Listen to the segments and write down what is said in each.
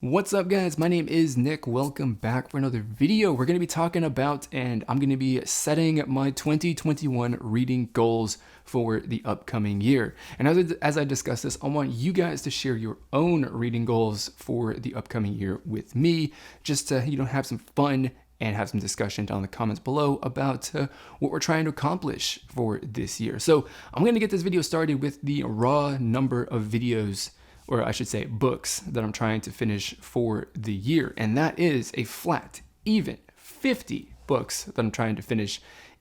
What's up, guys? My name is Nick. Welcome back for another video. We're going to be talking about, and I'm going to be setting my 2021 reading goals for the upcoming year. And as I discuss this, I want you guys to share your own reading goals for the upcoming year with me, just to have some fun and have some discussion down in the comments below about what we're trying to accomplish for this year. So I'm going to get this video started with the raw number of videos, or I should say books, that I'm trying to finish for the year. And that is a flat, even 50 books that I'm trying to finish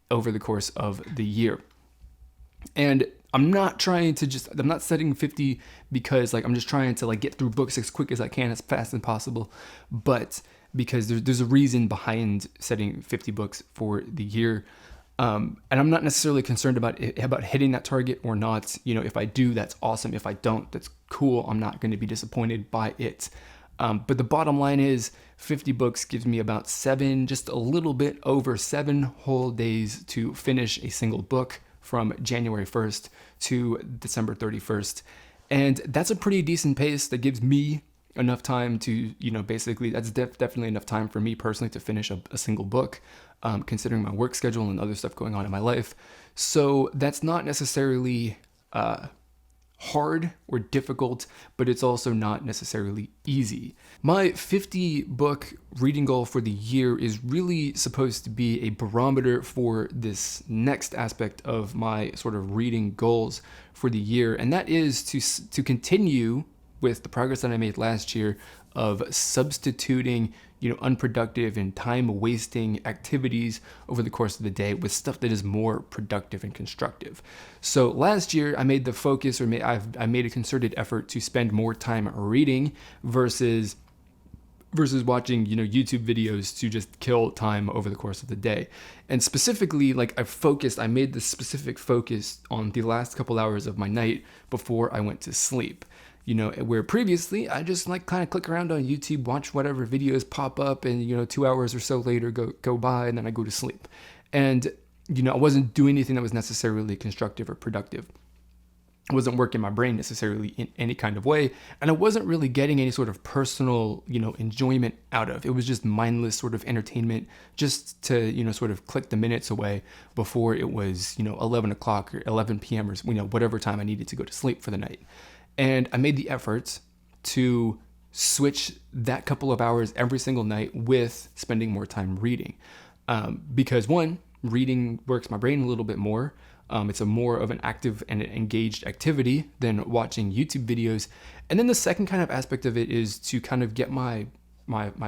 over the course of the year. And I'm not setting 50 because I'm just trying to get through books as quick as I can, as fast as possible, but because there's a reason behind setting 50 books for the year. And I'm not necessarily concerned about hitting that target or not. If I do, that's awesome. If I don't, that's cool. I'm not going to be disappointed by it. But the bottom line is 50 books gives me about just a little bit over 7 whole days to finish a single book from January 1st to December 31st. And that's a pretty decent pace that gives me enough time to, basically that's definitely enough time for me personally to finish a single book, considering my work schedule and other stuff going on in my life. So that's not necessarily hard or difficult, but it's also not necessarily easy. My 50 book reading goal for the year is really supposed to be a barometer for this next aspect of my sort of reading goals for the year, and that is to continue with the progress that I made last year of substituting, unproductive and time-wasting activities over the course of the day with stuff that is more productive and constructive. So last year, I made the focus, I made a concerted effort to spend more time reading versus watching, YouTube videos to just kill time over the course of the day. And specifically, I made this specific focus on the last couple hours of my night before I went to sleep. Where previously I just kind of click around on YouTube, watch whatever videos pop up, and 2 hours or so later go by, and then I go to sleep. And I wasn't doing anything that was necessarily constructive or productive. I wasn't working my brain necessarily in any kind of way, and I wasn't really getting any sort of personal, enjoyment out of. It was just mindless sort of entertainment, just to, sort of click the minutes away before it was, 11 o'clock or 11 p.m. or, whatever time I needed to go to sleep for the night. And I made the effort to switch that couple of hours every single night with spending more time reading. Because one, reading works my brain a little bit more. It's a more of an active and engaged activity than watching YouTube videos. And then the second kind of aspect of it is to kind of get my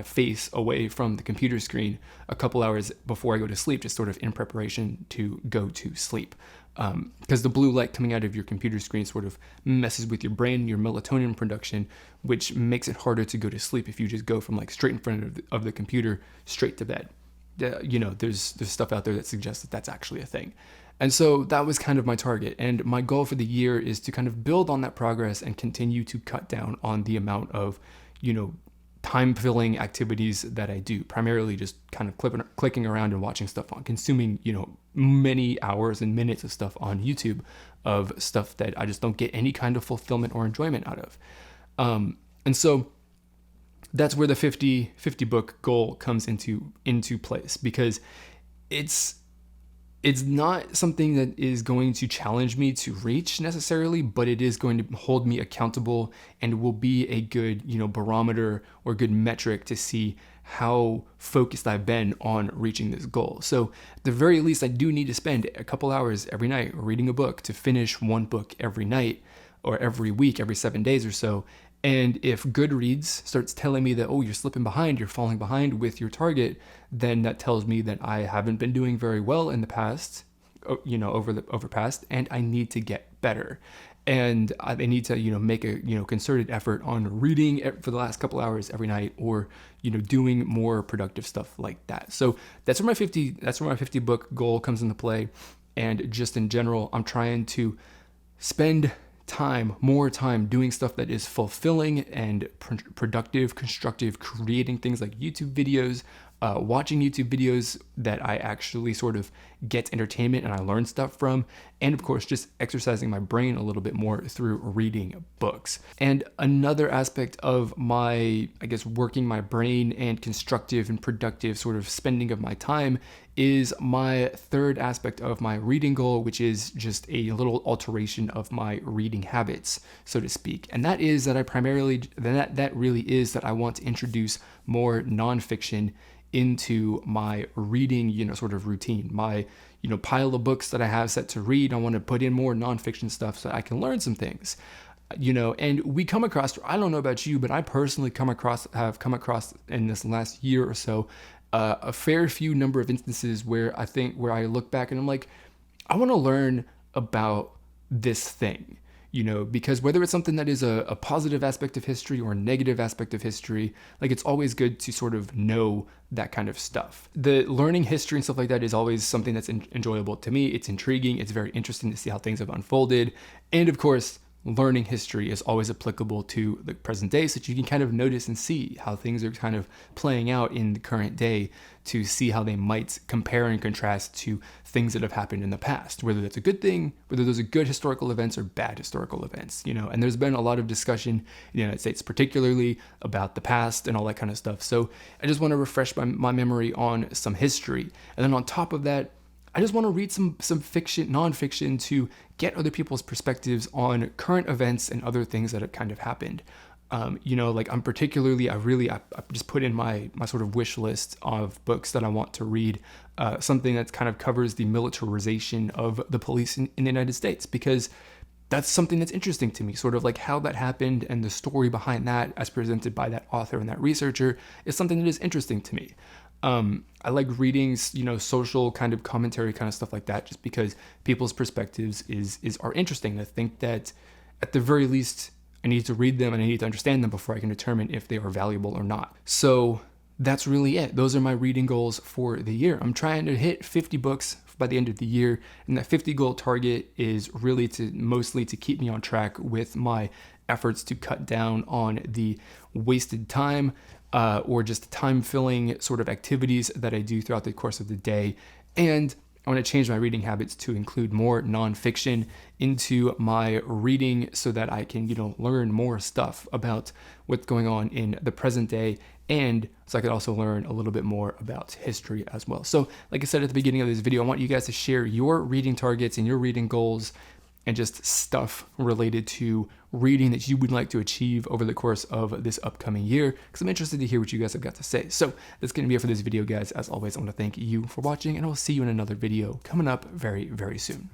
face away from the computer screen a couple hours before I go to sleep, just sort of in preparation to go to sleep. Because the blue light coming out of your computer screen sort of messes with your brain, your melatonin production, which makes it harder to go to sleep if you just go from straight in front of the computer straight to bed. There's stuff out there that suggests that that's actually a thing. And so that was kind of my target. And my goal for the year is to kind of build on that progress and continue to cut down on the amount of, time-filling activities that I do, primarily just kind of clicking around and watching stuff consuming, many hours and minutes of stuff on YouTube, of stuff that I just don't get any kind of fulfillment or enjoyment out of. And so that's where the 50 book goal comes into place, because it's not something that is going to challenge me to reach necessarily, but it is going to hold me accountable and will be a good, barometer or good metric to see how focused I've been on reaching this goal. So at the very least, I do need to spend a couple hours every night reading a book to finish one book every night or every week, every 7 days or so. And if Goodreads starts telling me that, oh, you're slipping behind, you're falling behind with your target, then that tells me that I haven't been doing very well in the past, over past, and I need to get better. And I need to, make a, concerted effort on reading for the last couple hours every night, or, doing more productive stuff like that. So that's where my 50 book goal comes into play. And just in general, I'm trying to spend more time doing stuff that is fulfilling and productive, constructive, creating things like YouTube videos, watching YouTube videos that I actually sort of get entertainment and I learn stuff from, and of course just exercising my brain a little bit more through reading books. And another aspect of my, I guess, working my brain and constructive and productive sort of spending of my time is my third aspect of my reading goal, which is just a little alteration of my reading habits, so to speak. And that is that that really is that I want to introduce more nonfiction into my reading, sort of routine. My, pile of books that I have set to read, I want to put in more nonfiction stuff so that I can learn some things. And we come across, I don't know about you, but I personally have come across in this last year or so, a fair few number of instances where I look back and I'm like, I want to learn about this thing, because whether it's something that is a positive aspect of history or a negative aspect of history, like it's always good to sort of know that kind of stuff. The learning history and stuff like that is always something that's enjoyable to me. It's intriguing. It's very interesting to see how things have unfolded. And of course, learning history is always applicable to the present day, so that you can kind of notice and see how things are kind of playing out in the current day, to see how they might compare and contrast to things that have happened in the past, whether that's a good thing, whether those are good historical events or bad historical events, and there's been a lot of discussion in the United States particularly about the past and all that kind of stuff. So I just want to refresh my memory on some history, and then on top of that, I just want to read some nonfiction to get other people's perspectives on current events and other things that have kind of happened. Like I'm particularly, I just put in my sort of wish list of books that I want to read, something that kind of covers the militarization of the police in the United States, because that's something that's interesting to me, sort of like how that happened and the story behind that as presented by that author and that researcher is something that is interesting to me. I like reading, social kind of commentary kind of stuff like that, just because people's perspectives are interesting. I think that at the very least, I need to read them and I need to understand them before I can determine if they are valuable or not. So that's really it. Those are my reading goals for the year. I'm trying to hit 50 books by the end of the year, and that 50 goal target is really mostly to keep me on track with my efforts to cut down on the wasted time, or just time-filling sort of activities that I do throughout the course of the day. And I want to change my reading habits to include more nonfiction into my reading so that I can, learn more stuff about what's going on in the present day, and so I could also learn a little bit more about history as well. So like I said at the beginning of this video, I want you guys to share your reading targets and your reading goals and just stuff related to reading that you would like to achieve over the course of this upcoming year, because I'm interested to hear what you guys have got to say. So that's going to be it for this video, guys. As always, I want to thank you for watching, and I will see you in another video coming up very, very soon.